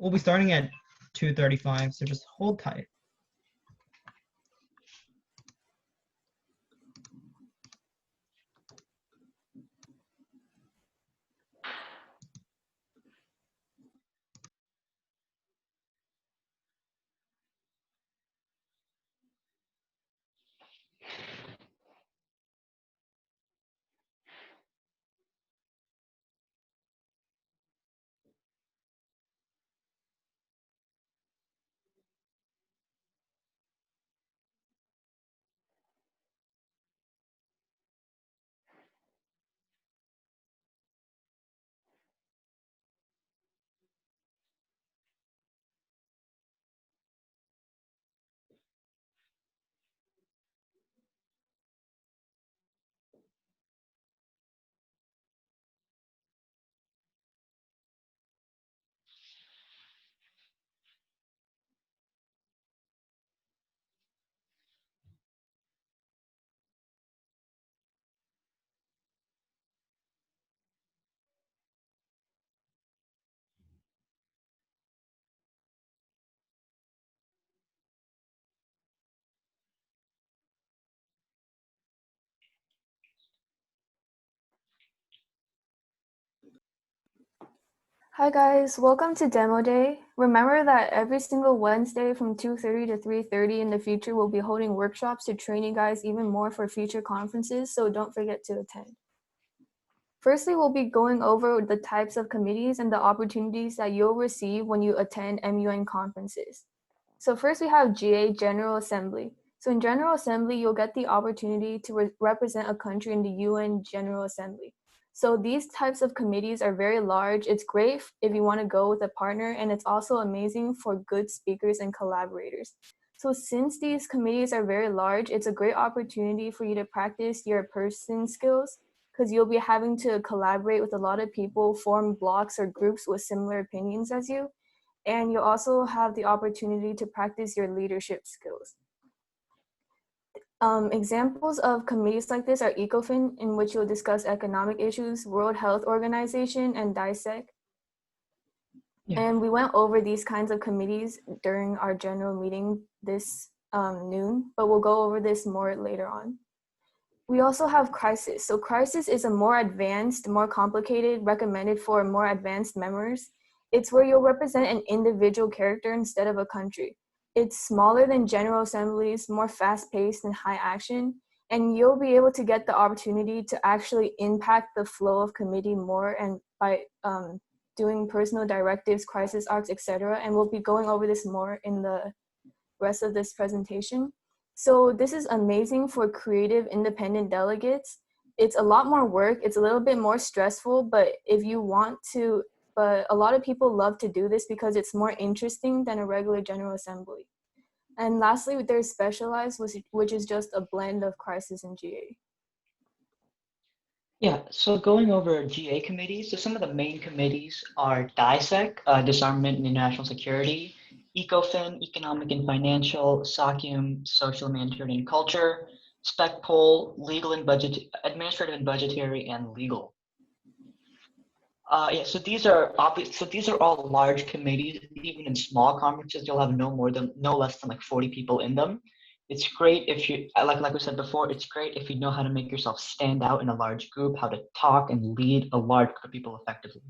we'll be starting at 2:35, so just hold tight. Hi guys, welcome to Demo Day. Remember that every single Wednesday from 2:30 to 3:30 in the future, we'll be holding workshops to train you guys even more for future conferences, so don't forget to attend. Firstly, we'll be going over the types of committees and the opportunities that you'll receive when you attend MUN conferences. So first we have GA, General Assembly. So in General Assembly, you'll get the opportunity to represent a country in the UN General Assembly. So these types of committees are very large. It's great if you want to go with a partner, and it's also amazing for good speakers and collaborators. So since these committees are very large, it's a great opportunity for you to practice your person skills, because you'll be having to collaborate with a lot of people, form blocks or groups with similar opinions as you, and you'll also have the opportunity to practice your leadership skills. Examples of committees like this are ECOFIN, in which you'll discuss economic issues, World Health Organization, and DISEC. Yeah. And we went over these kinds of committees during our general meeting this noon, but we'll go over this more later on. We also have crisis. So crisis is a more advanced, more complicated, recommended for more advanced members. It's where you'll represent an individual character instead of a country. It's smaller than General Assemblies, more fast-paced and high action, and you'll be able to get the opportunity to actually impact the flow of committee more, and by doing personal directives, crisis arcs, etc. And we'll be going over this more in the rest of this presentation. So this is amazing for creative independent delegates. It's a lot more work. It's a little bit more stressful, but if you want to, but a lot of people love to do this because it's more interesting than a regular General Assembly. And lastly, there's specialized, which is just a blend of crisis and GA. Yeah, so going over GA committees, so some of the main committees are DISEC, Disarmament and International Security, ECOFIN, Economic and Financial, SOCIUM, Social, Humanitarian and Culture, SPECPOL, Legal and Administrative and Budgetary, and Legal. Yeah, so these are obvious. So these are all large committees. Even in small conferences, you'll have no less than like 40 people in them. It's great if you, like we said before, it's great if you know how to make yourself stand out in a large group, how to talk and lead a large group of people effectively.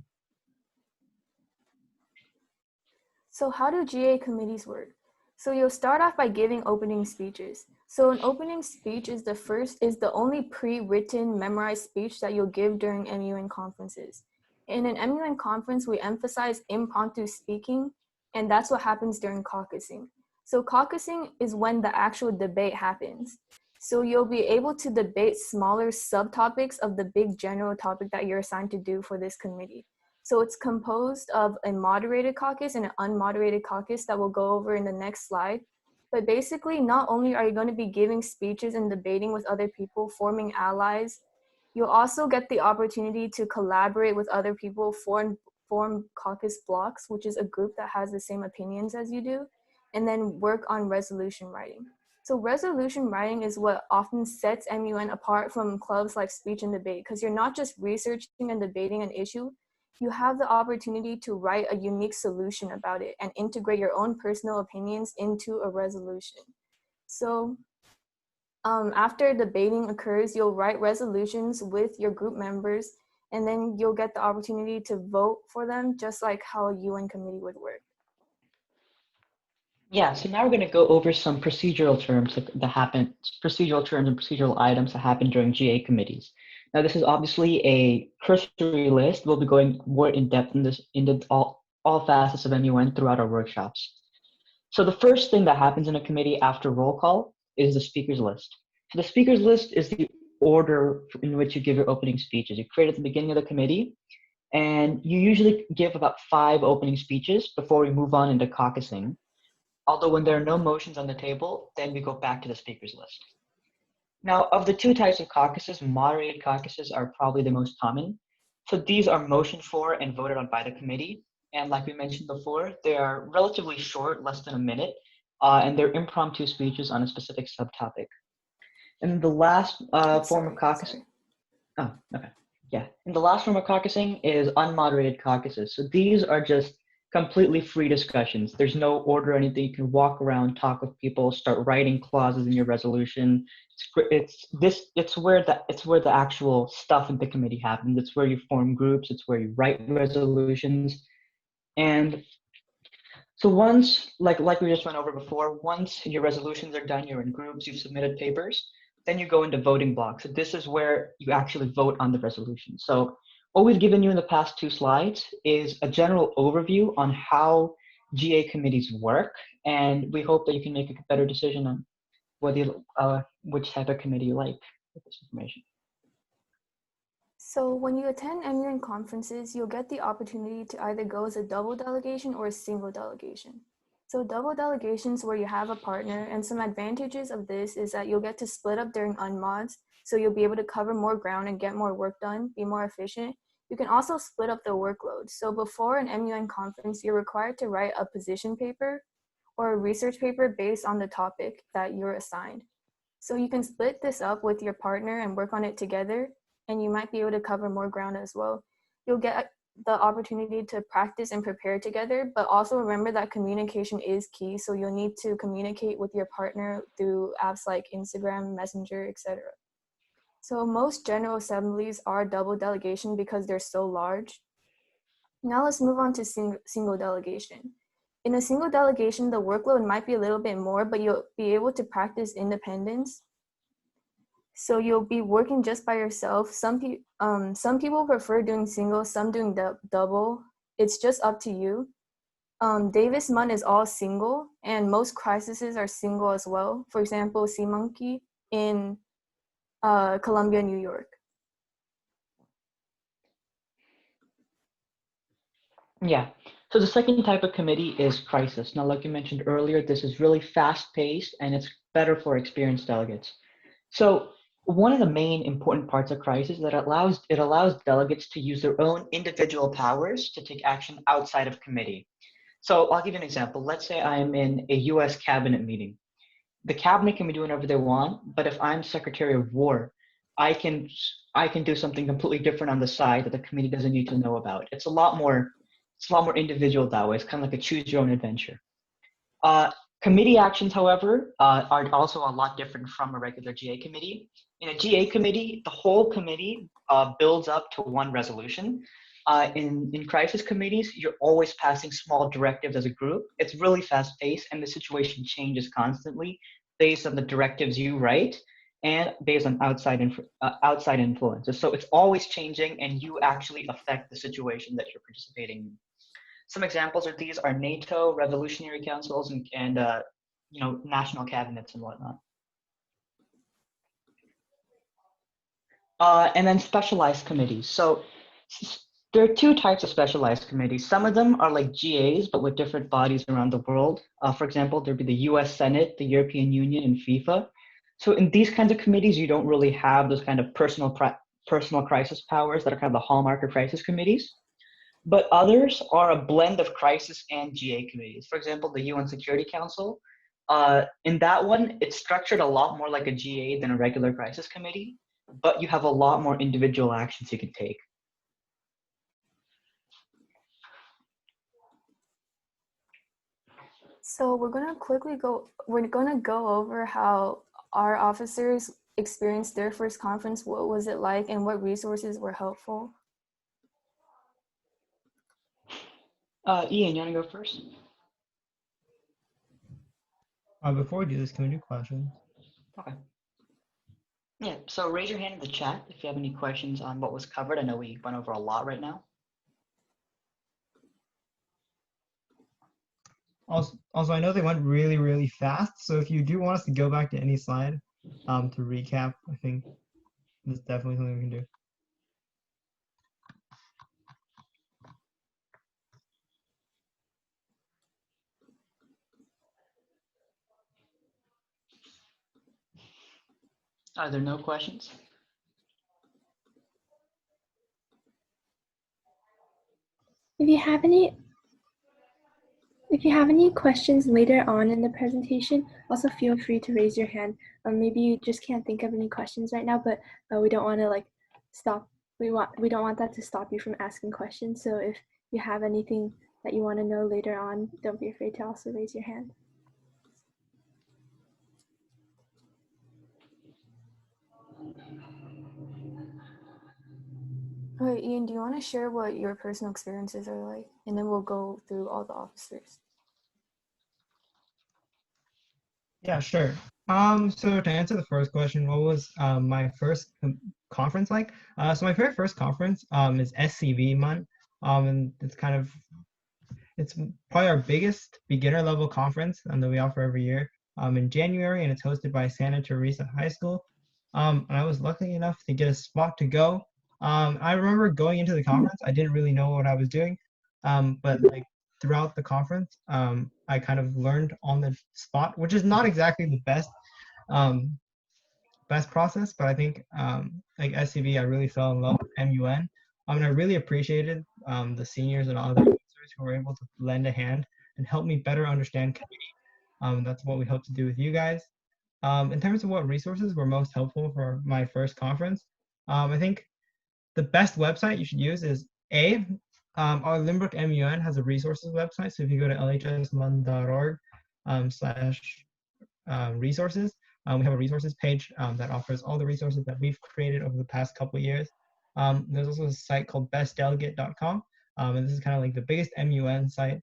So how do GA committees work? So you'll start off by giving opening speeches. So an opening speech is the only pre-written memorized speech that you'll give during MUN conferences. In an MUN conference, we emphasize impromptu speaking, and that's what happens during caucusing. So caucusing is when the actual debate happens. So you'll be able to debate smaller subtopics of the big general topic that you're assigned to do for this committee. So it's composed of a moderated caucus and an unmoderated caucus that we'll go over in the next slide. But basically, not only are you going to be giving speeches and debating with other people, forming allies, you'll also get the opportunity to collaborate with other people, form caucus blocks, which is a group that has the same opinions as you do, and then work on resolution writing. So resolution writing is what often sets MUN apart from clubs like speech and debate, because you're not just researching and debating an issue, you have the opportunity to write a unique solution about it and integrate your own personal opinions into a resolution. So after debating occurs, you'll write resolutions with your group members, and then you'll get the opportunity to vote for them, just like how a UN committee would work. Yeah, so now we're going to go over some procedural terms that happen, procedural terms and procedural items that happen during GA committees. Now, this is obviously a cursory list. We'll be going more in depth in this, all facets of MUN throughout our workshops. So the first thing that happens in a committee after roll call is the speakers list. So the speakers list is the order in which you give your opening speeches. You create at the beginning of the committee, and you usually give about 5 opening speeches before we move on into caucusing. Although when there are no motions on the table, then we go back to the speakers list. Now, of the 2 types of caucuses, moderated caucuses are probably the most common. So these are motioned for and voted on by the committee. And like we mentioned before, they are relatively short, less than a minute, and they're impromptu speeches on a specific subtopic. And the last form of caucusing. Oh, okay. Yeah. And the last form of caucusing is unmoderated caucuses. So these are just completely free discussions. There's no order or anything. You can walk around, talk with people, start writing clauses in your resolution. It's where the actual stuff in the committee happens. It's where you form groups. It's where you write resolutions. And so once, like we just went over before, once your resolutions are done, you're in groups, you've submitted papers, then you go into voting blocks. So this is where you actually vote on the resolution. So what we've given you in the past 2 slides is a general overview on how GA committees work, and we hope that you can make a better decision on whether which type of committee you like with this information. So when you attend MUN conferences, you'll get the opportunity to either go as a double delegation or a single delegation. So double delegations where you have a partner, and some advantages of this is that you'll get to split up during unmods, so you'll be able to cover more ground and get more work done, be more efficient. You can also split up the workload. So before an MUN conference, you're required to write a position paper or a research paper based on the topic that you're assigned. So you can split this up with your partner and work on it together, and you might be able to cover more ground as well. You'll get the opportunity to practice and prepare together, but also remember that communication is key. So you'll need to communicate with your partner through apps like Instagram, Messenger, etc. So most general assemblies are double delegation because they're so large. Now let's move on to single delegation. In a single delegation, the workload might be a little bit more, but you'll be able to practice independence. So you'll be working just by yourself. Some people prefer doing single, some doing double. It's just up to you. Davis-MUN is all single, and most crises are single as well. For example, Sea Monkey in Columbia, New York. Yeah. So the second type of committee is crisis. Now, like you mentioned earlier, this is really fast-paced, and it's better for experienced delegates. So one of the main important parts of crisis is that it allows delegates to use their own individual powers to take action outside of committee. So I'll give you an example. Let's say I'm in a US cabinet meeting. The cabinet can be doing whatever they want, but if I'm Secretary of War, I can do something completely different on the side that the committee doesn't need to know about. It's a lot more individual that way. It's kind of like a choose your own adventure. Committee actions, however, are also a lot different from a regular GA committee. In a GA committee, the whole committee builds up to one resolution. In crisis committees, you're always passing small directives as a group. It's really fast paced, and the situation changes constantly based on the directives you write and based on outside influences. So it's always changing, and you actually affect the situation that you're participating in. Some examples of these are NATO, revolutionary councils, and national cabinets and whatnot. And then specialized committees. So there are 2 types of specialized committees. Some of them are like GAs, but with different bodies around the world. For example, there'd be the US Senate, the European Union, and FIFA. So in these kinds of committees, you don't really have those kind of personal crisis powers that are kind of the hallmark of crisis committees. But others are a blend of crisis and GA committees. For example, the UN Security Council. In that one, it's structured a lot more like a GA than a regular crisis committee, but you have a lot more individual actions you can take. So we're gonna go over how our officers experienced their first conference. What was it like, and what resources were helpful? Ian, you want to go first? Before we do this, can we do questions? Okay. Yeah, so raise your hand in the chat if you have any questions on what was covered. I know we went over a lot right now. Also, I know they went really, really fast. So if you do want us to go back to any slide to recap, I think that's definitely something we can do. Are there no questions? If you have any questions later on in the presentation, also feel free to raise your hand. Maybe you just can't think of any questions right now, but we don't want to like stop. We don't want that to stop you from asking questions. So if you have anything that you want to know later on, don't be afraid to also raise your hand. Okay, Ian, do you want to share what your personal experiences are like? And then we'll go through all the officers. Yeah, sure. So to answer the first question, what was my first conference like? So my very first conference is SCV-MUN, and it's probably our biggest beginner level conference that we offer every year in January, and it's hosted by Santa Teresa High School. And I was lucky enough to get a spot to go. I remember going into the conference, I didn't really know what I was doing, but like throughout the conference, I kind of learned on the spot, which is not exactly the um, best process, but I think like SCV, I really fell in love with MUN. And I really appreciated the seniors and other officers who were able to lend a hand and help me better understand committee. That's what we hope to do with you guys. In terms of what resources were most helpful for my first conference, I think the best website you should use is our Limbrook MUN has a resources website. So if you go to lhsmun.org slash resources, we have a resources page that offers all the resources that we've created over the past couple of years. There's also a site called bestdelegate.com, and this is kind of like the biggest MUN site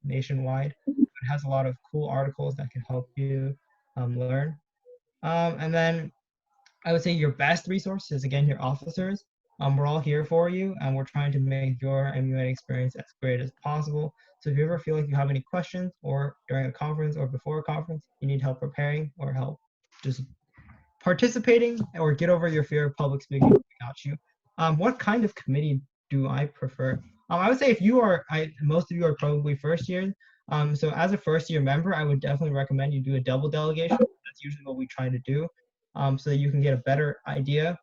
nationwide. It has a lot of cool articles that can help you learn. And then I would say your best resource is, again, your officers. We're all here for you, and we're trying to make your MUN experience as great as possible. So if you ever feel like you have any questions, or during a conference or before a conference, you need help preparing or help just participating, or get over your fear of public speaking, we got you. What kind of committee do I prefer? I would say if you are, most of you are probably first years. So as a first year member, I would definitely recommend you do a double delegation. That's usually what we try to do, so that you can get a better idea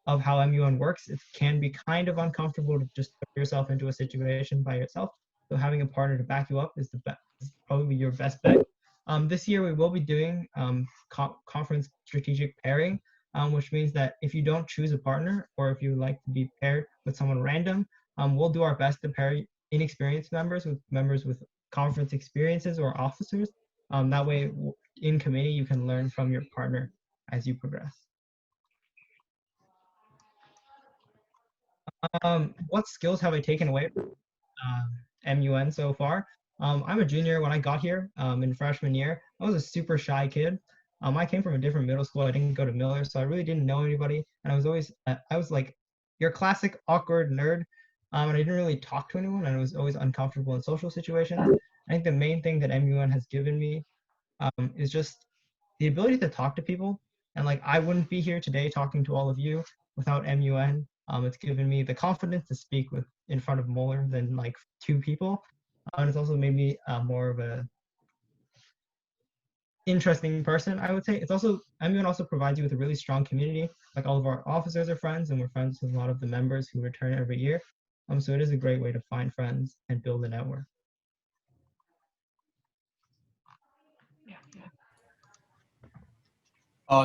of how MUN works. It can be kind of uncomfortable to just put yourself into a situation by yourself. So having a partner to back you up is probably your best bet. This year we will be doing conference strategic pairing, which means that if you don't choose a partner, or if you would like to be paired with someone random, we'll do our best to pair inexperienced members with conference experiences or officers. That way, in committee, you can learn from your partner as you progress. What skills have I taken away from MUN so far? I'm a junior. When I got here in freshman year, I was a super shy kid. I came from a different middle school. I didn't go to Miller, so I really didn't know anybody. And I was like your classic awkward nerd. And I didn't really talk to anyone, and I was always uncomfortable in social situations. I think the main thing that MUN has given me is just the ability to talk to people. And like, I wouldn't be here today talking to all of you without MUN. It's given me the confidence to speak in front of more than like 2 people. And it's also made me more of a interesting person, I would say. MUN also provides you with a really strong community. Like, all of our officers are friends, and we're friends with a lot of the members who return every year. So it is a great way to find friends and build a network.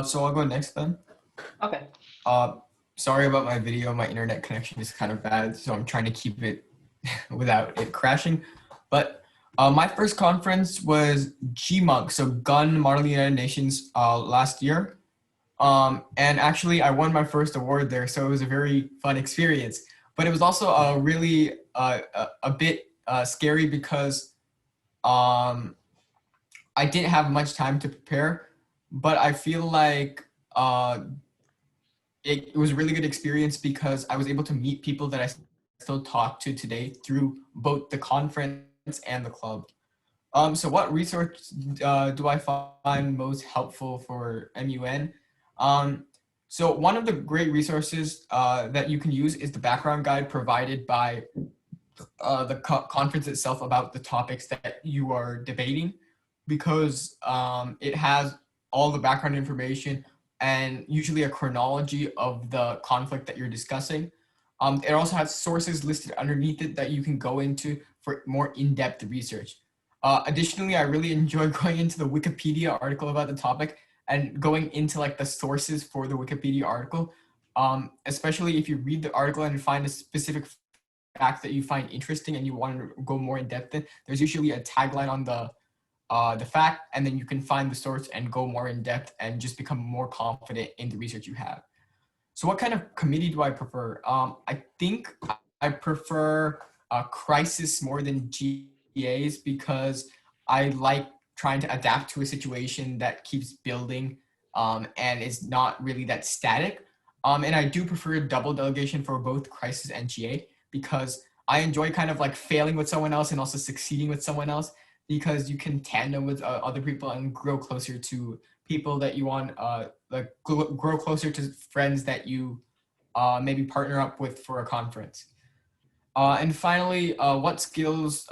So I'll go next then. Okay. Sorry about my video. My internet connection is kind of bad, so I'm trying to keep it without it crashing. But My first conference was GMUNC, so Gun Model United Nations, last year. And actually, I won my first award there, so it was a very fun experience. But it was also a really a bit scary because um, I didn't have much time to prepare. But I feel like it was a really good experience because I was able to meet people that I still talk to today through both the conference and the club. So what resource do I find most helpful for MUN? Um, so one of the great resources that you can use is the background guide provided by the conference itself about the topics that you are debating, because it has all the background information and usually a chronology of the conflict that you're discussing. It also has sources listed underneath it that you can go into for more in-depth research. Additionally, I really enjoy going into the Wikipedia article about the topic and going into like the sources for the Wikipedia article, especially if you read the article and find a specific fact that you find interesting and you want to go more in depth in. There's usually a tagline on the fact, and then you can find the source and go more in depth and just become more confident in the research you have. So what kind of committee do I prefer? I think I prefer crisis more than GAs because I like trying to adapt to a situation that keeps building and is not really that static. And I do prefer double delegation for both crisis and GA because I enjoy kind of like failing with someone else and also succeeding with someone else, because you can tandem with other people and grow closer to people that you want, like grow closer to friends that you maybe partner up with for a conference. And finally, what skills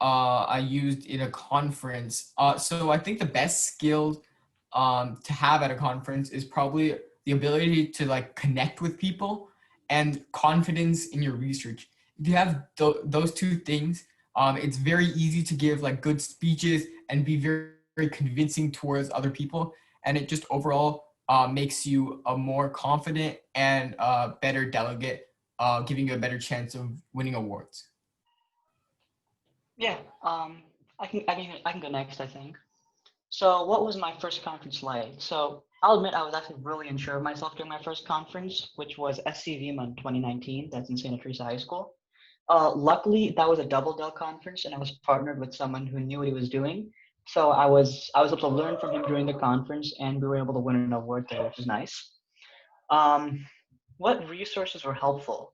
I used in a conference. So I think the best skill to have at a conference is probably the ability to like connect with people and confidence in your research. If you have those two things, it's very easy to give like good speeches and be very, very convincing towards other people. And it just overall makes you a more confident and better delegate, giving you a better chance of winning awards. Yeah, I can go next, I think. So what was my first conference like? So I'll admit I was actually really unsure of myself during my first conference, which was SCVMUN 2019. That's in Santa Teresa High School. Luckily, that was a double Dell conference, and I was partnered with someone who knew what he was doing. So I was able to learn from him during the conference, and we were able to win an award there, which is nice. Um, what resources were helpful?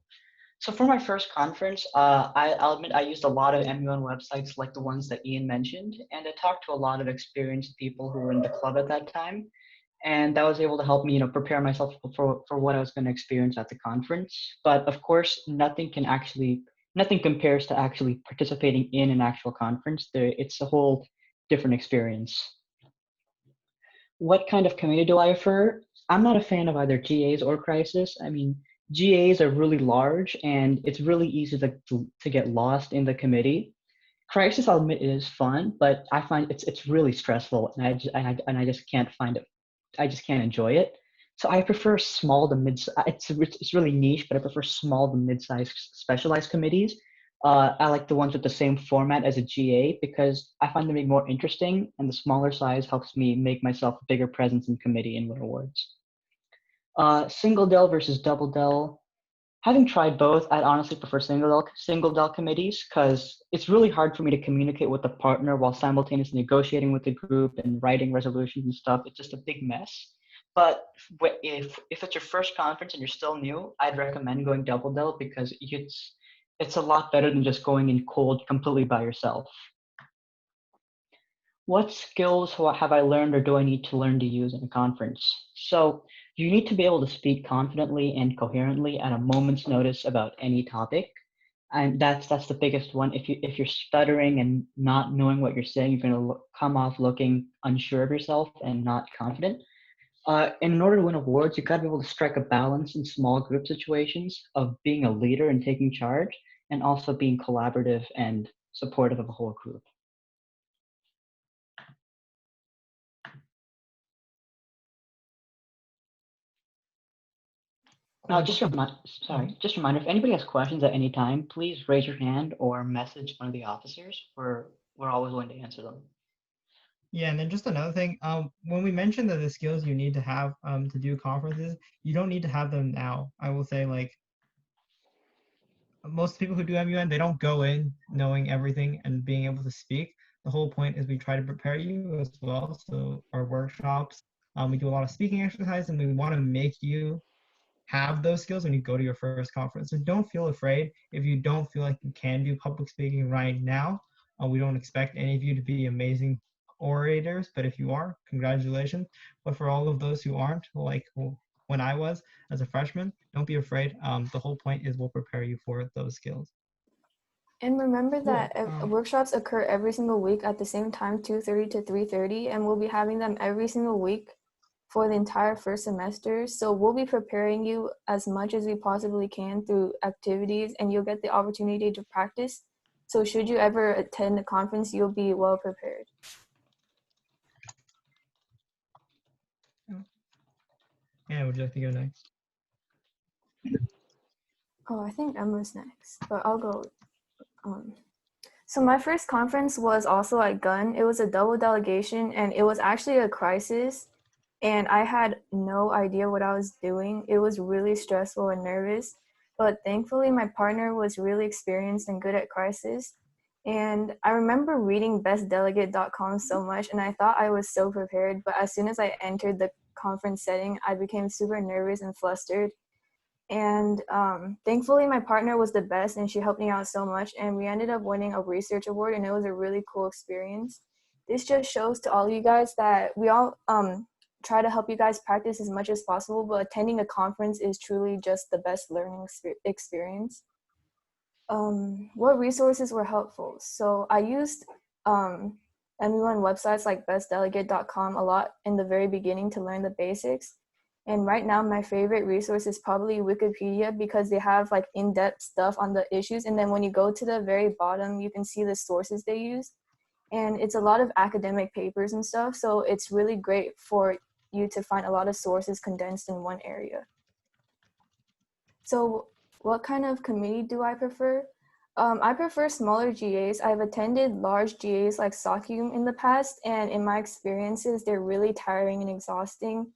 So for my first conference, I'll admit I used a lot of MUN websites like the ones that Ian mentioned, and I talked to a lot of experienced people who were in the club at that time, and that was able to help me, prepare myself for what I was going to experience at the conference. But of course, nothing compares to actually participating in an actual conference. It's a whole different experience. What kind of committee do I prefer? I'm not a fan of either GAs or Crisis. I mean, GAs are really large and it's really easy to get lost in the committee. Crisis, I'll admit, is fun, but I find it's really stressful, and I just can't find it. I just can't enjoy it. So I prefer small to mid. It's really niche, but I prefer small to mid-sized specialized committees. I like the ones with the same format as a GA because I find them more interesting, and the smaller size helps me make myself a bigger presence in committee and win awards. Single Dell versus double Dell. Having tried both, I'd honestly prefer single Dell committees because it's really hard for me to communicate with a partner while simultaneously negotiating with the group and writing resolutions and stuff. It's just a big mess. But if it's your first conference and you're still new, I'd recommend going double Dell because it's a lot better than just going in cold completely by yourself. What skills have I learned or do I need to learn to use in a conference? So you need to be able to speak confidently and coherently at a moment's notice about any topic. And that's the biggest one. If you're stuttering and not knowing what you're saying, you're going to come off looking unsure of yourself and not confident. And in order to win awards, you've got to be able to strike a balance in small group situations of being a leader and taking charge, and also being collaborative and supportive of a whole group. Just a just a reminder, if anybody has questions at any time, please raise your hand or message one of the officers. We're always willing to answer them. Yeah, and then just another thing, when we mentioned that the skills you need to have to do conferences, you don't need to have them now. I will say, like, most people who do MUN, they don't go in knowing everything and being able to speak. The whole point is we try to prepare you as well. So our workshops, we do a lot of speaking exercise, and we want to make you have those skills when you go to your first conference. So don't feel afraid if you don't feel like you can do public speaking right now. We don't expect any of you to be amazing orators, but if you are, congratulations. But for all of those who aren't, like when I was as a freshman, don't be afraid. The whole point is we'll prepare you for those skills. And remember Cool. that workshops occur every single week at the same time, 2:30 to 3:30, and we'll be having them every single week for the entire first semester. So we'll be preparing you as much as we possibly can through activities, and you'll get the opportunity to practice. So should you ever attend the conference, you'll be well prepared. Yeah, would you like to go next? Oh, I think Emma's next, but I'll go. So my first conference was also at GUN. It was a double delegation, and it was actually a crisis. And I had no idea what I was doing. It was really stressful and nervous. But thankfully, my partner was really experienced and good at crisis. And I remember reading bestdelegate.com so much, and I thought I was so prepared. But as soon as I entered the conference setting, I became super nervous and flustered. And thankfully, my partner was the best, and she helped me out so much. And we ended up winning a research award, and it was a really cool experience. This just shows to all you guys that we all try to help you guys practice as much as possible, but attending a conference is truly just the best learning experience. What resources were helpful? So I used MUN websites like bestdelegate.com a lot in the very beginning to learn the basics. And right now, my favorite resource is probably Wikipedia, because they have like in-depth stuff on the issues. And then when you go to the very bottom, you can see the sources they use. And it's a lot of academic papers and stuff. So it's really great for you to find a lot of sources condensed in one area. So what kind of committee do I prefer? I prefer smaller GAs. I've attended large GAs like SOCUM in the past, and in my experiences, they're really tiring and exhausting.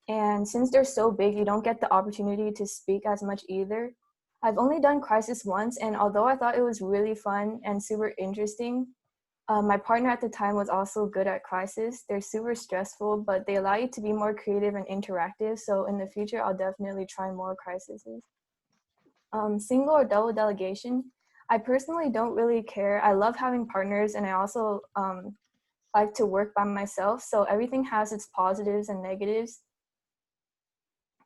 And since they're so big, you don't get the opportunity to speak as much either. I've only done crisis once, and although I thought it was really fun and super interesting, my partner at the time was also good at crisis. They're super stressful, but they allow you to be more creative and interactive. So in the future, I'll definitely try more crises. Single or double delegation, I personally don't really care. I love having partners, and I also like to work by myself. So everything has its positives and negatives.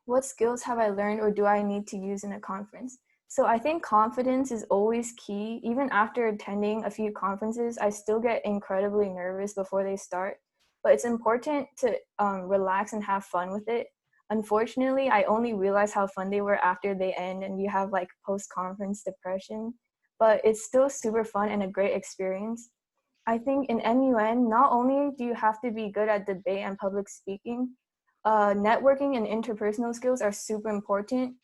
What skills have I learned or do I need to use in a conference? So I think confidence is always key. Even after attending a few conferences, I still get incredibly nervous before they start. But it's important to relax and have fun with it. Unfortunately, I only realize how fun they were after they end, and you have like post-conference depression. But it's still super fun and a great experience. I think in MUN, not only do you have to be good at debate and public speaking, networking and interpersonal skills are super important,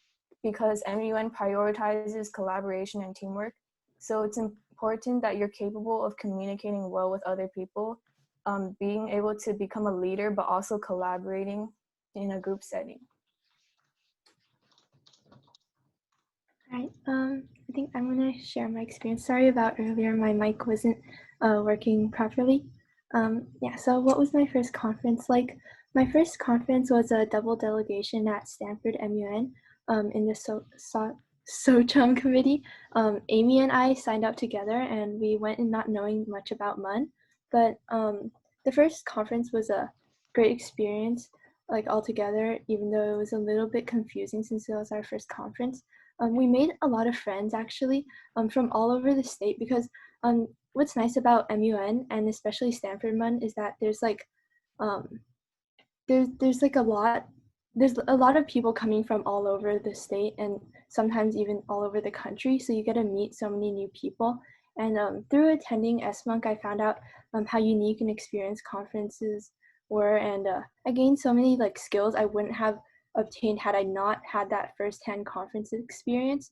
because MUN prioritizes collaboration and teamwork. So it's important that you're capable of communicating well with other people, being able to become a leader, but also collaborating in a group setting. All right, I think I'm gonna share my experience. Sorry about earlier, my mic wasn't working properly. Yeah, so what was my first conference like? My first conference was a double delegation at Stanford MUN in the SOCHUM committee. Amy and I signed up together, and we went in not knowing much about MUN, but the first conference was a great experience, like altogether, even though it was a little bit confusing since it was our first conference. We made a lot of friends actually from all over the state, because what's nice about MUN and especially Stanford MUN is that there's like there's a lot of people coming from all over the state and sometimes even all over the country, so you get to meet so many new people. And through attending SMUNC, I found out how unique and experienced conferences were, and I gained so many like skills I wouldn't have obtained had I not had that firsthand conference experience,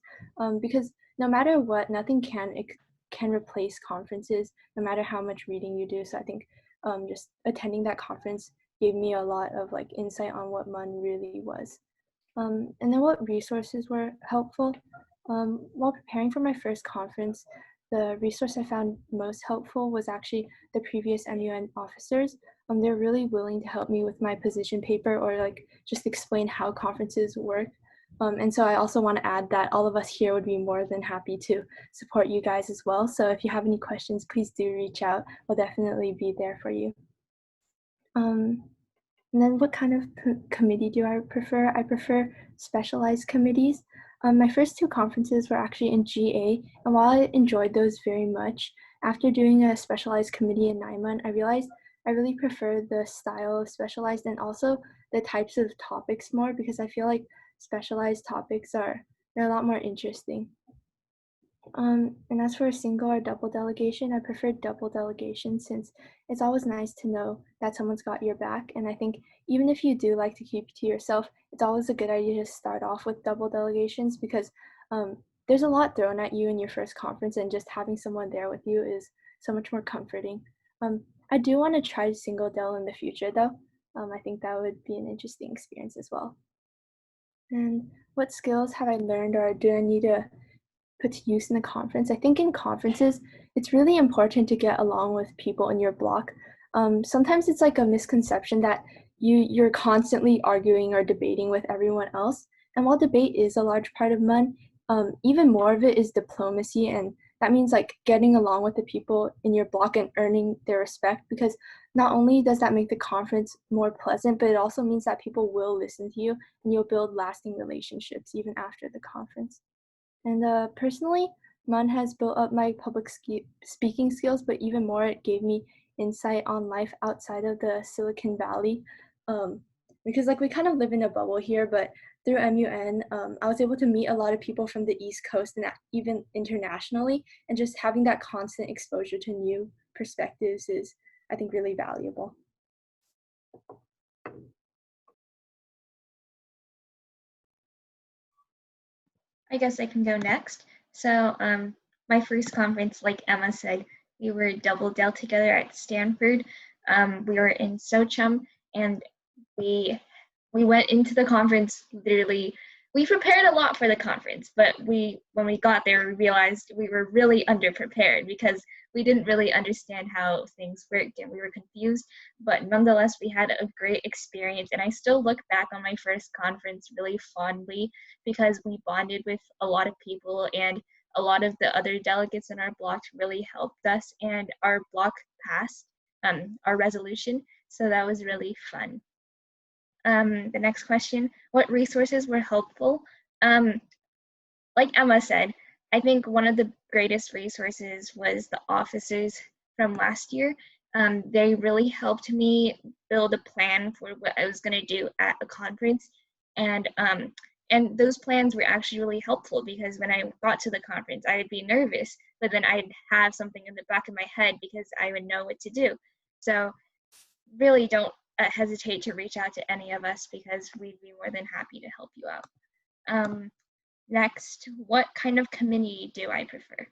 because no matter what, nothing can replace conferences, no matter how much reading you do. So I think just attending that conference gave me a lot of like insight on what MUN really was. And then what resources were helpful? While preparing for my first conference, the resource I found most helpful was actually the previous MUN officers. They're really willing to help me with my position paper or like just explain how conferences work. And so I also want to add that all of us here would be more than happy to support you guys as well. So if you have any questions, please do reach out. We'll definitely be there for you. And then what kind of committee do I prefer? I prefer specialized committees. My first two conferences were actually in GA, and while I enjoyed those very much, after doing a specialized committee in 9-month, I realized I really prefer the style of specialized and also the types of topics more, because I feel like specialized topics they're a lot more interesting. And as for a single or double delegation, I prefer double delegation since it's always nice to know that someone's got your back. And I think even if you do like to keep to yourself, it's always a good idea to start off with double delegations because there's a lot thrown at you in your first conference, and just having someone there with you is so much more comforting. I do want to try single del in the future though. I think that would be an interesting experience as well. And what skills have I learned or do I need to put to use in the conference? I think in conferences, it's really important to get along with people in your block. Sometimes it's like a misconception that you're constantly arguing or debating with everyone else. And while debate is a large part of MUN, even more of it is diplomacy. And that means like getting along with the people in your block and earning their respect, because not only does that make the conference more pleasant, but it also means that people will listen to you and you'll build lasting relationships even after the conference. And personally, MUN has built up my public speaking skills, but even more, it gave me insight on life outside of the Silicon Valley. Because like we kind of live in a bubble here, but through MUN, I was able to meet a lot of people from the East Coast and even internationally, and just having that constant exposure to new perspectives is, I think, really valuable. I guess I can go next. So my first conference, like Emma said, we were double del together at Stanford. We were in Sochum, and we went into the conference literally. We prepared a lot for the conference, but when we got there, we realized we were really underprepared because we didn't really understand how things worked and we were confused. But nonetheless, we had a great experience, and I still look back on my first conference really fondly because we bonded with a lot of people, and a lot of the other delegates in our block really helped us, and our block passed our resolution, so that was really fun. The next question, what resources were helpful? Like Emma said, I think one of the greatest resources was the officers from last year. They really helped me build a plan for what I was going to do at a conference, and those plans were actually really helpful because when I got to the conference, I would be nervous, but then I'd have something in the back of my head because I would know what to do. So really don't hesitate to reach out to any of us because we'd be more than happy to help you out. Next, what kind of committee do I prefer?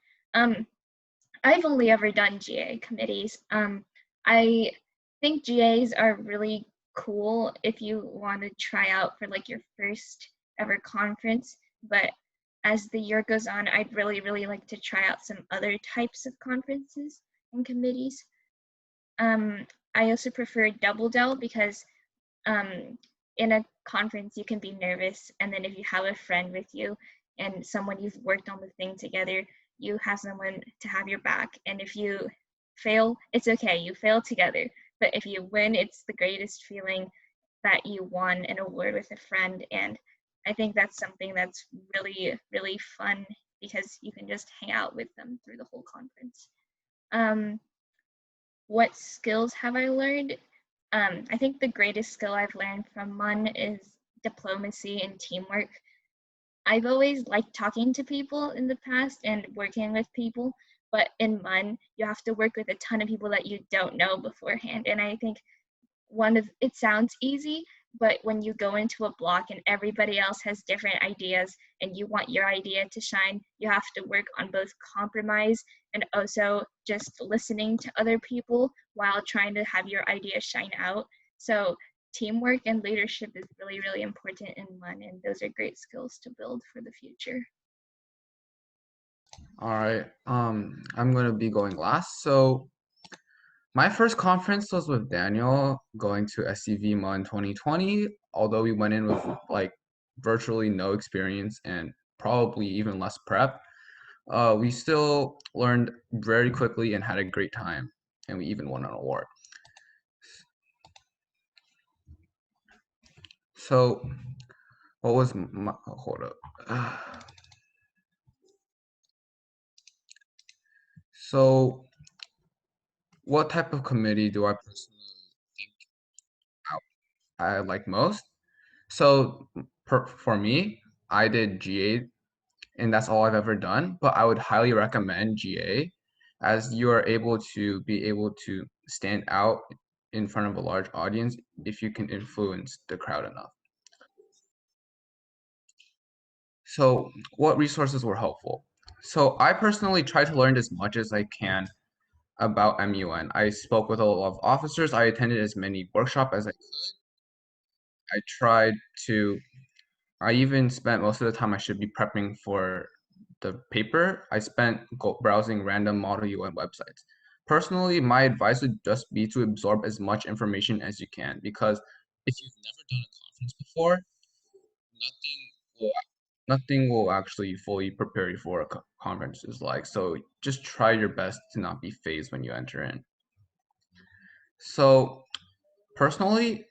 I've only ever done GA committees. I think GAs are really cool if you want to try out for like your first ever conference, but as the year goes on, I'd really, really like to try out some other types of conferences and committees. I also prefer double del because in a conference you can be nervous, and then if you have a friend with you and someone you've worked on the thing together, you have someone to have your back, and if you fail, it's okay, you fail together, but if you win, it's the greatest feeling that you won an award with a friend. And I think that's something that's really, really fun because you can just hang out with them through the whole conference. What skills have I learned? I think the greatest skill I've learned from MUN is diplomacy and teamwork. I've always liked talking to people in the past and working with people, but in MUN, you have to work with a ton of people that you don't know beforehand. And I think it sounds easy, but when you go into a block and everybody else has different ideas and you want your idea to shine, you have to work on both compromise and also just listening to other people while trying to have your idea shine out. So teamwork and leadership is really, really important in MUN, and those are great skills to build for the future. All right. I'm gonna be going last. So my first conference was with Daniel going to SCV-MUN 2020. Although we went in with like virtually no experience and probably even less prep, we still learned very quickly and had a great time, and we even won an award. So what was my, hold up. So what type of committee do I personally think I like most? So for me, I did GA, and that's all I've ever done, but I would highly recommend GA as you are able to stand out in front of a large audience if you can influence the crowd enough. So what resources were helpful? So I personally try to learn as much as I can about MUN. I spoke with a lot of officers. I attended as many workshops as I could. I tried to, I even spent most of the time I should be prepping for the paper. I spent browsing random model UN websites. Personally, my advice would just be to absorb as much information as you can, because if you've never done a conference before, nothing will nothing will actually fully prepare you for what conference is like. So just try your best to not be phased when you enter in. So personally,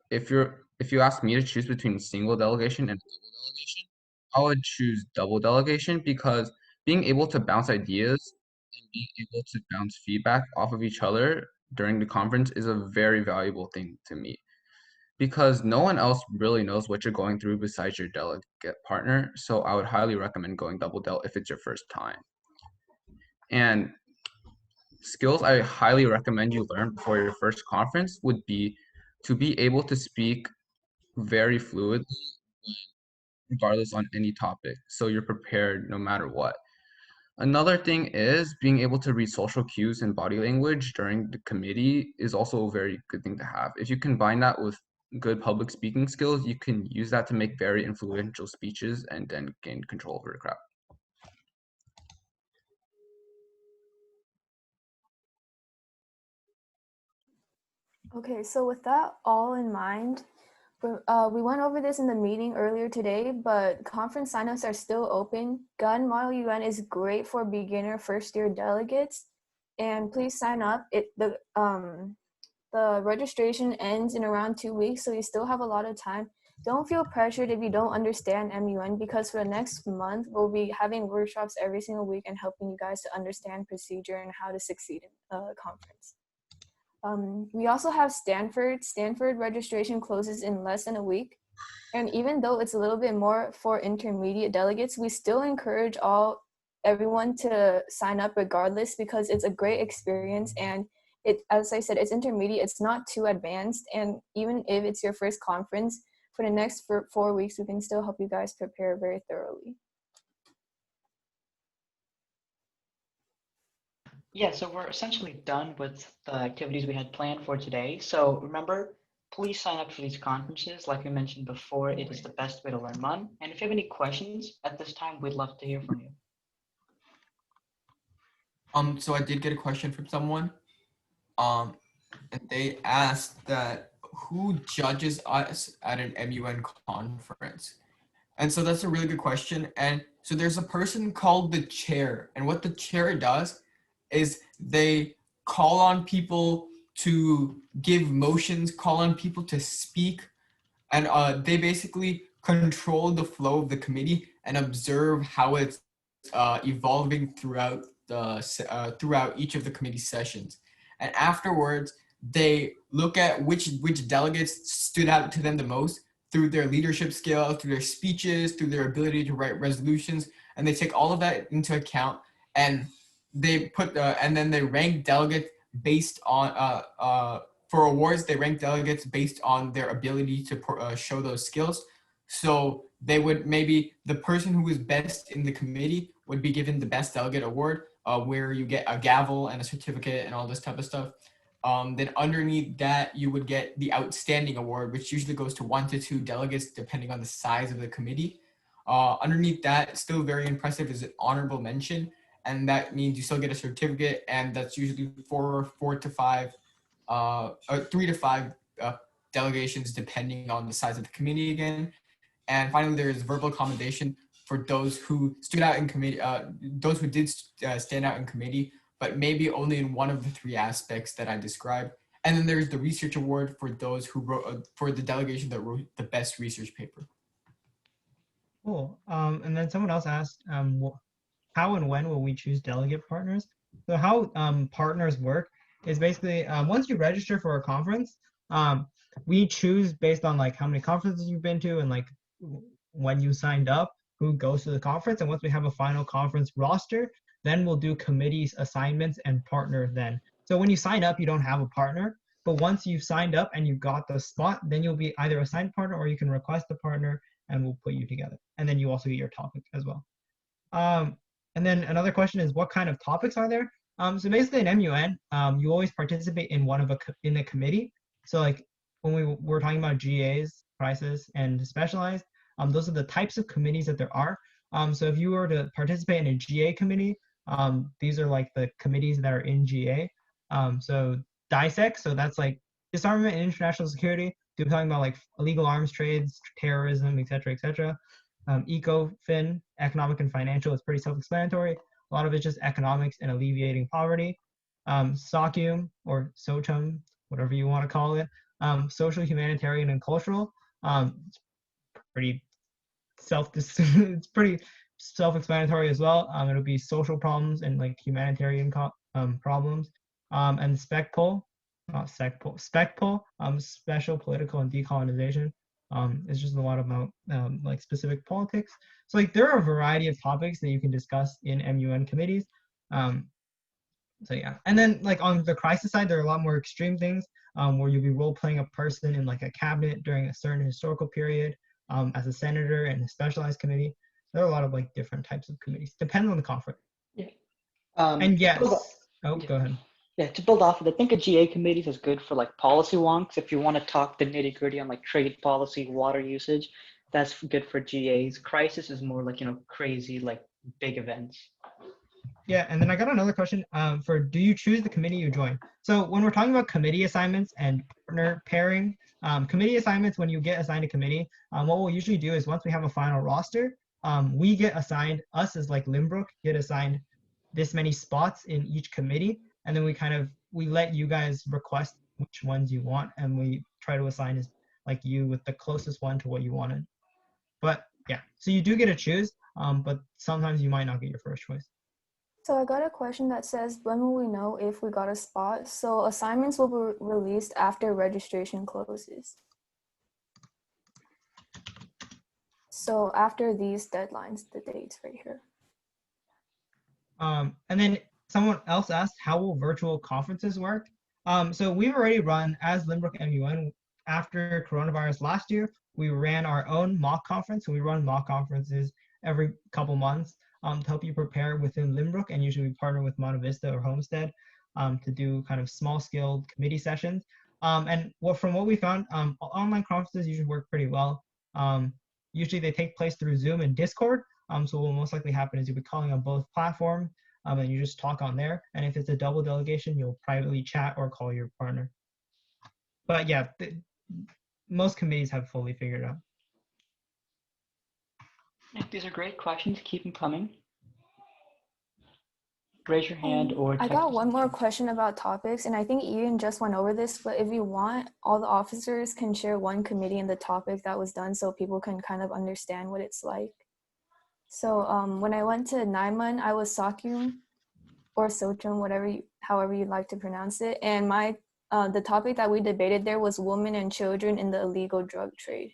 if you ask me to choose between single delegation and double delegation, I would choose double delegation because being able to bounce ideas and being able to bounce feedback off of each other during the conference is a very valuable thing to me, because no one else really knows what you're going through besides your delegate partner. So I would highly recommend going double del if it's your first time. And skills I highly recommend you learn before your first conference would be to be able to speak very fluidly regardless on any topic, so you're prepared no matter what. Another thing is being able to read social cues and body language during the committee is also a very good thing to have. If you combine that with good public speaking skills, you can use that to make very influential speeches and then gain control over the crowd. Okay, so with that all in mind, we went over this in the meeting earlier today, but conference signups are still open. Gun Model UN is great for beginner first-year delegates, and please sign up. The registration ends in around 2 weeks, so you still have a lot of time. Don't feel pressured if you don't understand MUN, because for the next month, we'll be having workshops every single week and helping you guys to understand procedure and how to succeed in a conference. We also have Stanford. Stanford registration closes in less than a week. And even though it's a little bit more for intermediate delegates, we still encourage everyone to sign up regardless, because it's a great experience. And as I said, it's intermediate, it's not too advanced. And even if it's your first conference, for the next 4 weeks, we can still help you guys prepare very thoroughly. Yeah, so we're essentially done with the activities we had planned for today. So remember, please sign up for these conferences. Like we mentioned before, it is the best way to learn MUN. And if you have any questions at this time, we'd love to hear from you. So I did get a question from someone. And they asked that who judges us at an MUN conference? And so that's a really good question. And so there's a person called the chair, and what the chair does is they call on people to give motions, call on people to speak, and they basically control the flow of the committee and observe how it's evolving throughout throughout each of the committee sessions. And afterwards, they look at which delegates stood out to them the most through their leadership skill, through their speeches, through their ability to write resolutions, and they take all of that into account, and they put and then they rank delegates based on for awards, they rank delegates based on their ability to show those skills. So they would maybe the person who is best in the committee would be given the best delegate award, where you get a gavel and a certificate and all this type of stuff. Then underneath that, you would get the outstanding award, which usually goes to 1 to 2 delegates, depending on the size of the committee. Underneath that, still very impressive, is an honorable mention, and that means you still get a certificate, and that's usually 4 to 5, or 3 to 5 delegations, depending on the size of the committee again. And finally, there is verbal commendation for those who stood out in committee, those who did stand out in committee, but maybe only in one of the 3 aspects that I described. And then there's the research award for those who wrote, for the delegation that wrote the best research paper. Cool. And then someone else asked, how and when will we choose delegate partners? So how partners work is basically once you register for a conference, we choose based on like how many conferences you've been to and like when you signed up, who goes to the conference. And once we have a final conference roster, then we'll do committees assignments and partner then. So when you sign up, you don't have a partner, but once you've signed up and you've got the spot, then you'll be either assigned partner or you can request a partner and we'll put you together. And then you also get your topic as well. And then another question is, what kind of topics are there? So basically in MUN, you always participate in one of in a committee. So like when we were talking about GAs, crisis, and specialized, those are the types of committees that there are. So if you were to participate in a GA committee, these are like the committees that are in GA. So DISEC, so that's like disarmament and international security. We're talking about like illegal arms trades, terrorism, et cetera, et cetera. ECOFIN, economic and financial, is pretty self-explanatory. A lot of it's just economics and alleviating poverty. SOCUM or SOCHUM, whatever you want to call it, social, humanitarian, and cultural. It's pretty it's pretty self-explanatory as well. It'll be social problems and like humanitarian problems. And SPECPOL, not SECPOL, SPECPOL, special, political, and decolonization. It's just a lot about like specific politics. So like there are a variety of topics that you can discuss in MUN committees. So yeah, and then like on the crisis side, there are a lot more extreme things where you'll be role playing a person in like a cabinet during a certain historical period, as a senator and a specialized committee. There are a lot of like different types of committees, depending on the conference. Yeah. And yes, yeah. Go ahead. Yeah, to build off of it, I think a GA committee is good for like policy wonks. If you want to talk the nitty gritty on like trade policy, water usage, that's good for GAs. Crisis is more like, crazy, like big events. Yeah, and then I got another question for, do you choose the committee you join? So when we're talking about committee assignments and partner pairing, committee assignments, when you get assigned a committee, what we'll usually do is once we have a final roster, we get assigned, us as like Limbrook, get assigned this many spots in each committee. And then we let you guys request which ones you want, and we try to assign as like you with the closest one to what you wanted. But yeah, so you do get to choose, but sometimes you might not get your first choice. So I got a question that says, when will we know if we got a spot? So assignments will be released after registration closes. So after these deadlines, the dates right here. And then someone else asked, how will virtual conferences work? So we've already run, as Limbrook MUN, after coronavirus last year, we ran our own mock conference. So we run mock conferences every couple months to help you prepare within Limbrook, and usually we partner with Monte Vista or Homestead to do kind of small-scale committee sessions. And from what we found, online conferences usually work pretty well. Usually they take place through Zoom and Discord. So what will most likely happen is you'll be calling on both platforms, and you just talk on there. And if it's a double delegation, you'll privately chat or call your partner. But yeah, most committees have fully figured out. These are great questions. Keep them coming. Raise your hand or I got one more question about topics, and I think Ian just went over this, but if you want, all the officers can share one committee in the topic that was done so people can kind of understand what it's like. So when I went to NIMUN, I was SOCUM or SOCHUM, however you'd like to pronounce it. And the topic that we debated there was women and children in the illegal drug trade.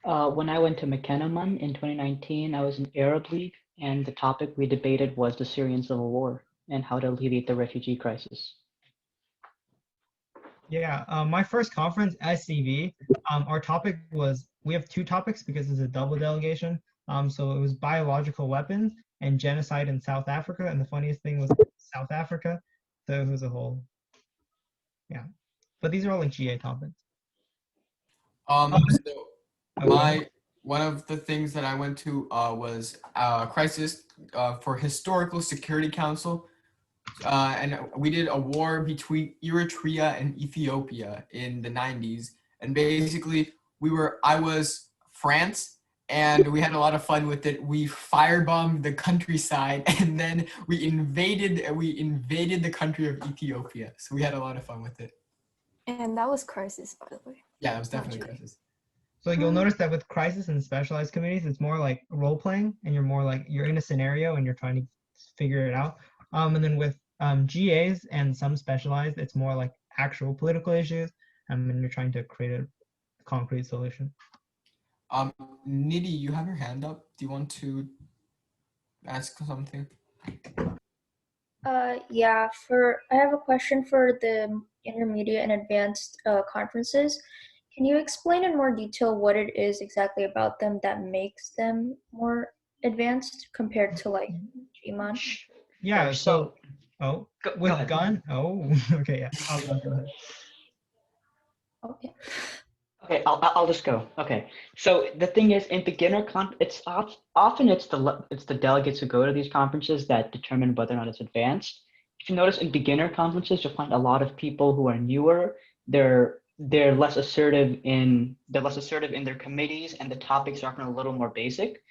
When I went to McKenna-MUN in 2019, I was in Arab League, and the topic we debated was the Syrian civil war and how to alleviate the refugee crisis. Yeah, my first conference, SCV, our topic was, we have two topics because it's a double delegation. So it was biological weapons and genocide in South Africa. And the funniest thing was South Africa. So it was a whole, yeah. But these are all like GA topics. So Okay. one of the things that I went to was crisis for Historical Security Council. And we did a war between Eritrea and Ethiopia in the 90s. And basically I was France, and we had a lot of fun with it. We firebombed the countryside, and then we invaded the country of Ethiopia. So we had a lot of fun with it. And that was Crisis, by the way. Yeah, it was definitely crisis. So you'll notice that with crisis and specialized committees, it's more like role playing, and you're more like you're in a scenario and you're trying to figure it out. And then with GAs and some specialized, it's more like actual political issues, and you're trying to create a concrete solution. Nidhi, you have your hand up. Do you want to ask something? Yeah, I have a question for the intermediate and advanced conferences. Can you explain in more detail what it is exactly about them that makes them more advanced compared to like GMON? Yeah, so go with ahead. gun, okay, yeah, go ahead. Okay. Okay, I'll just go. Okay, so the thing is, in beginner it's often it's the delegates who go to these conferences that determine whether or not it's advanced. If you notice, in beginner conferences, you'll find a lot of people who are newer. They're less assertive in their committees, and the topics are often a little more basic.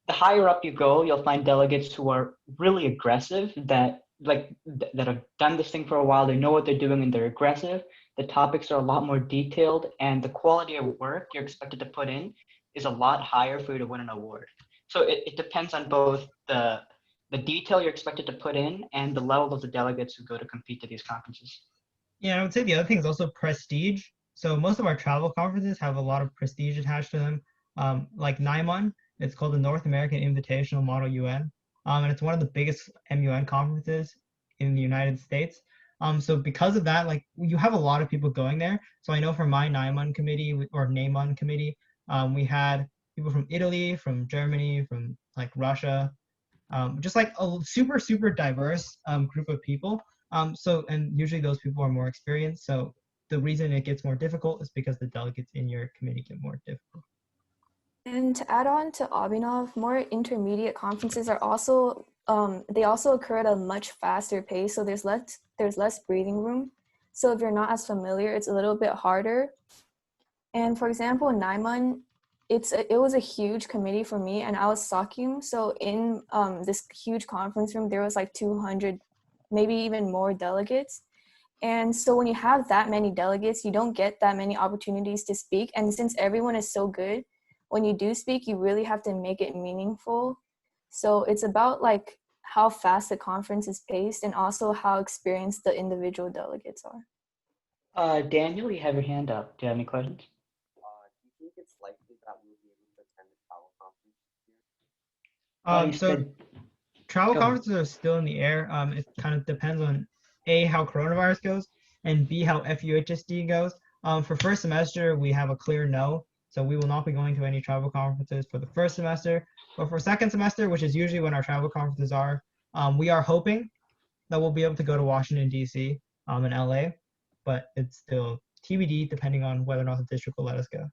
The higher up you go, you'll find delegates who are really aggressive, that have done this thing for a while. They know what they're doing, and they're aggressive. The topics are a lot more detailed, and the quality of work you're expected to put in is a lot higher for you to win an award. So it depends on both the detail you're expected to put in and the level of the delegates who go to compete to these conferences. Yeah, I would say the other thing is also prestige. So most of our travel conferences have a lot of prestige attached to them. Like NIMUN, it's called the North American Invitational Model UN, and it's one of the biggest MUN conferences in the United States. So because of that, like you have a lot of people going there. So I know for my NIMUN committee or NAMUN committee, we had people from Italy, from Germany, from like Russia, just like a super diverse group of people. And usually those people are more experienced. So the reason it gets more difficult is because the delegates in your committee get more difficult. And to add on to Abhinav, more intermediate conferences are also they also occur at a much faster pace. So there's less breathing room. So if you're not as familiar, it's a little bit harder. And for example, NIMUN, it was a huge committee for me, and I was Sakyum. So in this huge conference room, there was like 200, maybe even more delegates. And so when you have that many delegates, you don't get that many opportunities to speak. And since everyone is so good, when you do speak, you really have to make it meaningful. So it's about like how fast the conference is paced and also how experienced the individual delegates are. Daniel, you have your hand up. Do you have any questions? Do you think it's likely that we'll be able to attend the travel conference this year? So travel Go ahead. conferences are still in the air. It kind of depends on A, how coronavirus goes, and B, how FUHSD goes. For first semester, we have a clear no. So we will not be going to any travel conferences for the first semester. But for second semester, which is usually when our travel conferences are, we are hoping that we'll be able to go to Washington, D.C. And LA. But it's still TBD depending on whether or not the district will let us go.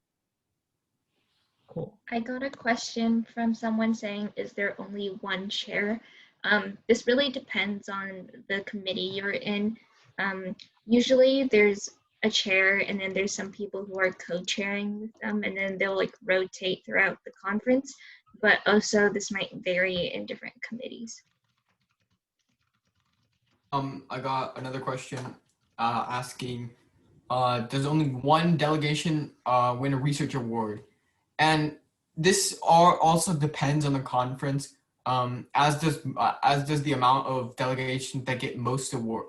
Cool. I got a question from someone saying, is there only one chair? This really depends on the committee you're in. Usually there's a chair, and then there's some people who are co-chairing with them, and then they'll like rotate throughout the conference. But also this might vary in different committees. I got another question asking, does only one delegation win a research award? And this also depends on the conference, as does the amount of delegations that get most award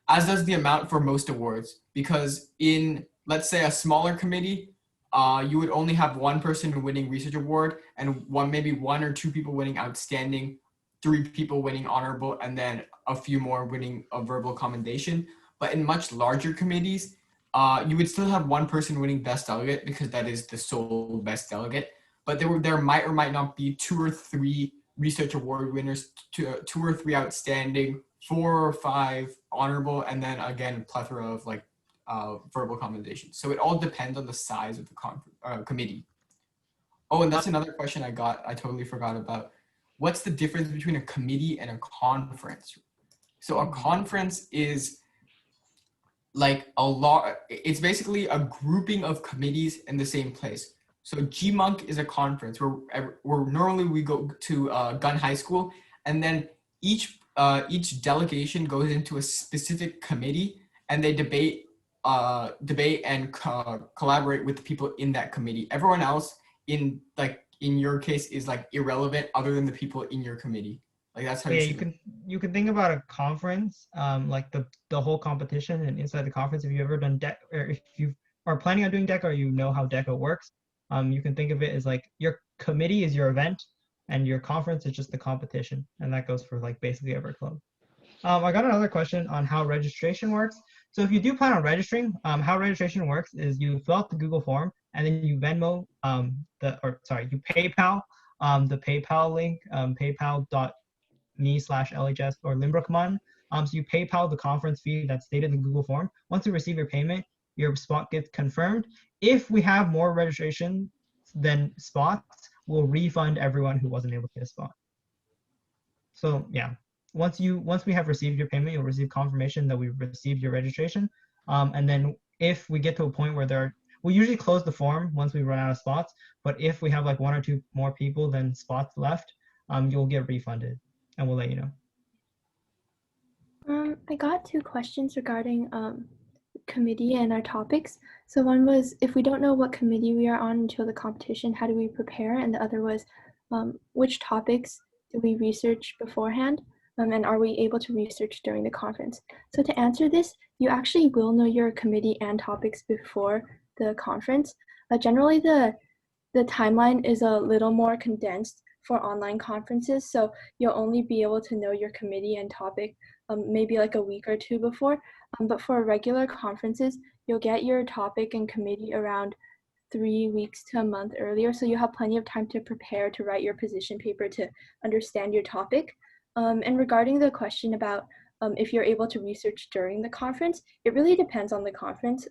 as does the amount for most awards. Because in, let's say, a smaller committee, you would only have one person winning research award, and maybe one or two people winning outstanding, 3 people winning honorable, and then a few more winning a verbal commendation. But in much larger committees, you would still have one person winning best delegate because that is the sole best delegate. But there might or might not be 2 or 3 research award winners, 2 or 3 outstanding, 4 or 5 honorable, and then again plethora of like verbal commendations. So it all depends on the size of the committee. Oh, and that's another question I got. I totally forgot about. What's the difference between a committee and a conference? So a conference is like it's basically a grouping of committees in the same place. So GMUNC is a conference where normally we go to Gun High School, and then each delegation goes into a specific committee, and they debate and collaborate with the people in that committee. Everyone else in your case is like irrelevant other than the people in your committee. Like that's how you can think about a conference, like the whole competition, and inside the conference, if you've ever done DEC, or if you are planning on doing DECA, or you know how DECA works, you can think of it as like your committee is your event and your conference is just the competition, and that goes for like basically every club. I got another question on how registration works. So if you do plan on registering, how registration works is you fill out the Google form, and then you Venmo you PayPal the PayPal link, paypal.me/LHS or LHSMUN. So you PayPal the conference fee that's stated in the Google form. Once you receive your payment, your spot gets confirmed. If we have more registration than spots, we'll refund everyone who wasn't able to get a spot. So yeah, once we have received your payment, you'll receive confirmation that we've received your registration. And then if we get to a point where we usually close the form once we run out of spots, but if we have like 1 or 2 more people than spots left, you'll get refunded, and we'll let you know. I got 2 questions regarding committee and our topics. So one was, if we don't know what committee we are on until the competition, how do we prepare? And the other was, which topics do we research beforehand? And are we able to research during the conference? So to answer this, you actually will know your committee and topics before the conference. Generally, the timeline is a little more condensed for online conferences, so you'll only be able to know your committee and topic maybe like a week or 2 before. But for regular conferences, you'll get your topic and committee around 3 weeks to a month earlier, so you have plenty of time to prepare to write your position paper to understand your topic. And regarding the question about if you're able to research during the conference, it really depends on the conference.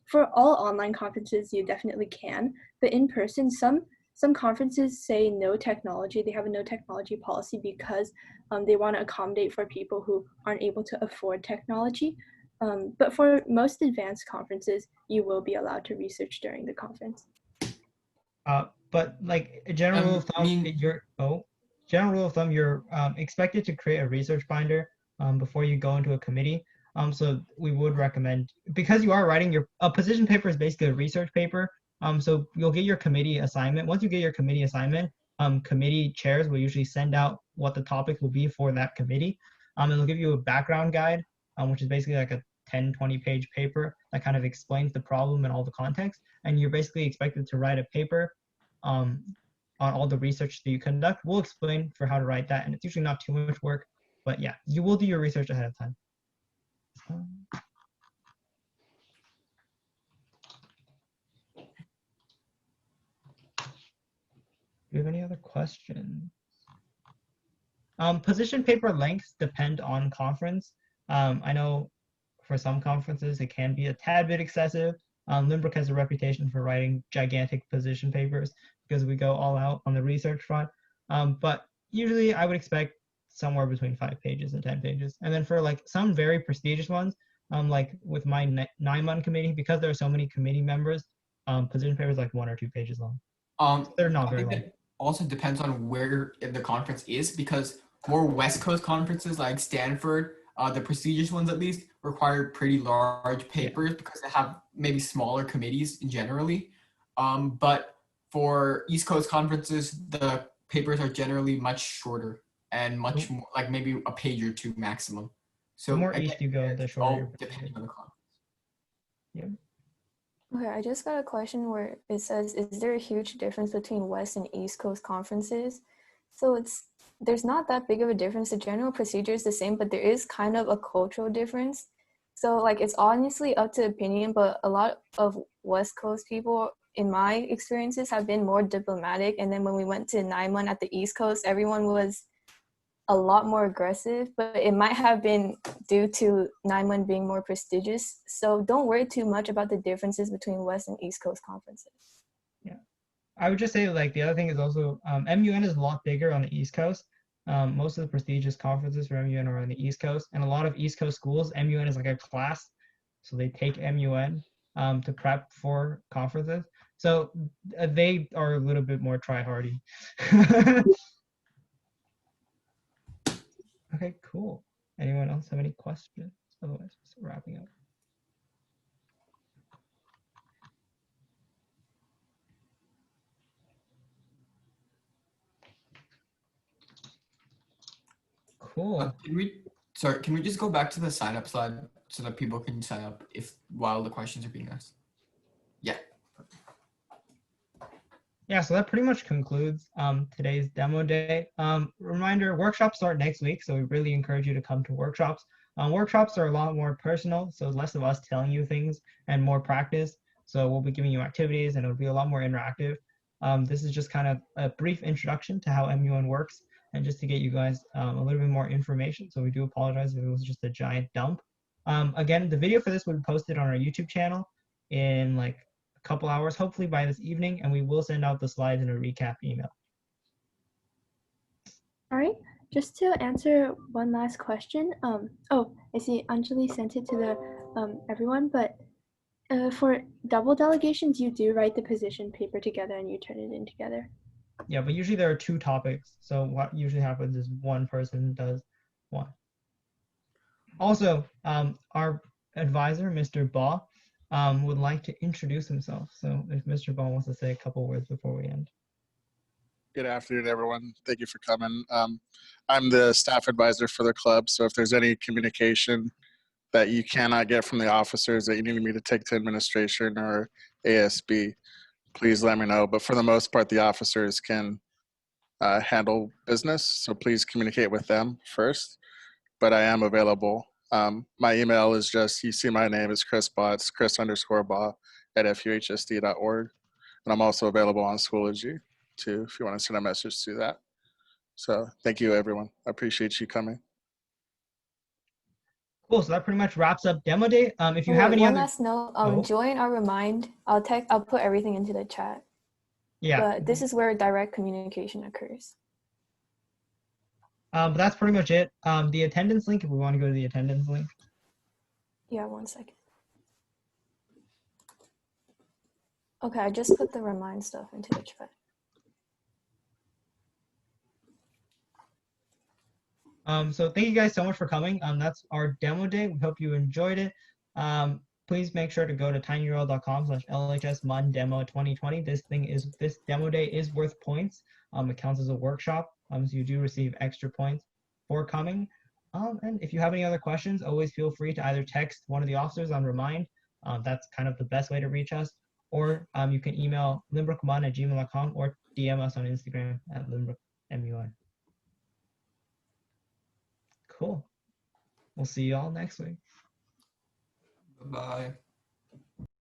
For all online conferences, you definitely can, but in person, some conferences say no technology. They have a no technology policy because they want to accommodate for people who aren't able to afford technology. But for most advanced conferences, you will be allowed to research during the conference. But like a general rule of thumb, you're expected to create a research binder before you go into a committee. So we would recommend, because you are writing a position paper is basically a research paper. So you'll get your committee assignment. Once you get your committee assignment, committee chairs will usually send out what the topic will be for that committee. And they'll give you a background guide, which is basically like a 10-20 page paper that kind of explains the problem and all the context. And you're basically expected to write a paper on all the research that you conduct. We'll explain for how to write that, and it's usually not too much work, but yeah, you will do your research ahead of time. Do you have any other questions? Position paper lengths depend on conference. I know for some conferences it can be a tad bit excessive. Limbrick has a reputation for writing gigantic position papers because we go all out on the research front. But usually I would expect somewhere between 5 pages and 10 pages. And then for like some very prestigious ones, like with my 9-month committee, because there are so many committee members, position papers like 1 or 2 pages long. They're not very long. It also depends on where the conference is, because more West Coast conferences like Stanford, the prestigious ones at least, require pretty large papers because they have maybe smaller committees generally. But for East Coast conferences, the papers are generally much shorter and much more, like maybe a page or 2 maximum. So the more east you go, the shorter. Depending on the conference. Yeah. Okay, I just got a question where it says, is there a huge difference between West and East Coast conferences? So there's not that big of a difference. The general procedure is the same, but there is kind of a cultural difference. So like it's honestly up to opinion, but a lot of West Coast people, in my experiences, have been more diplomatic. And then when we went to 9-1 at the East Coast, everyone was a lot more aggressive, but it might have been due to 9-1 being more prestigious. So don't worry too much about the differences between West and East Coast conferences. Yeah, I would just say like the other thing is also MUN is a lot bigger on the East Coast. Most of the prestigious conferences for MUN are on the East Coast, and a lot of East Coast schools, MUN is like a class, so they take MUN to prep for conferences. So they are a little bit more try-hardy. Okay, cool. Anyone else have any questions? Otherwise, just wrapping up. Cool. Can we just go back to the sign up slide so that people can sign up while the questions are being asked? Yeah. Yeah, so that pretty much concludes today's demo day. Reminder, workshops start next week, so we really encourage you to come to workshops. Workshops are a lot more personal, so less of us telling you things and more practice. So we'll be giving you activities and it'll be a lot more interactive. This is just kind of a brief introduction to how MUN works and just to get you guys a little bit more information. So we do apologize if it was just a giant dump. Again, the video for this will be posted on our YouTube channel in like couple hours, hopefully by this evening, and we will send out the slides in a recap email. All right, just to answer one last question. Oh, I see Anjali sent it to the everyone, but for double delegations, you do write the position paper together and you turn it in together. Yeah, but usually there are 2 topics. So what usually happens is one person does one. Also, our advisor, Mr. Baugh, would like to introduce himself. So if Mr. Baugh wants to say a couple words before we end. Good afternoon, everyone. Thank you for coming. I'm the staff advisor for the club, so if there's any communication that you cannot get from the officers that you need me to take to administration or ASB, please let me know. But for the most part, the officers can handle business, so please communicate with them first. But I am available. My email is just, you see my name is Chris Baugh, it's Chris_Baugh at fuhsd.org. And I'm also available on Schoology too, if you want to send a message to that. So thank you, everyone. I appreciate you coming. Cool, so that pretty much wraps up demo day. If you have any one other last note, join our Remind. I'll put everything into the chat. Yeah. But this is where direct communication occurs. But that's pretty much it. The attendance link, if we want to go to the attendance link. Yeah, 1 second. Okay, I just put the Remind stuff into the chat. So thank you guys so much for coming. That's our demo day. We hope you enjoyed it. Please make sure to go to tinyurl.com/LHSMUN Demo 2020. This demo day is worth points. It counts as a workshop, so you do receive extra points for coming. And if you have any other questions, always feel free to either text one of the officers on Remind. That's kind of the best way to reach us. Or you can email limbrookmun@gmail.com or DM us on Instagram at limbrookmun. Cool. We'll see you all next week. Bye.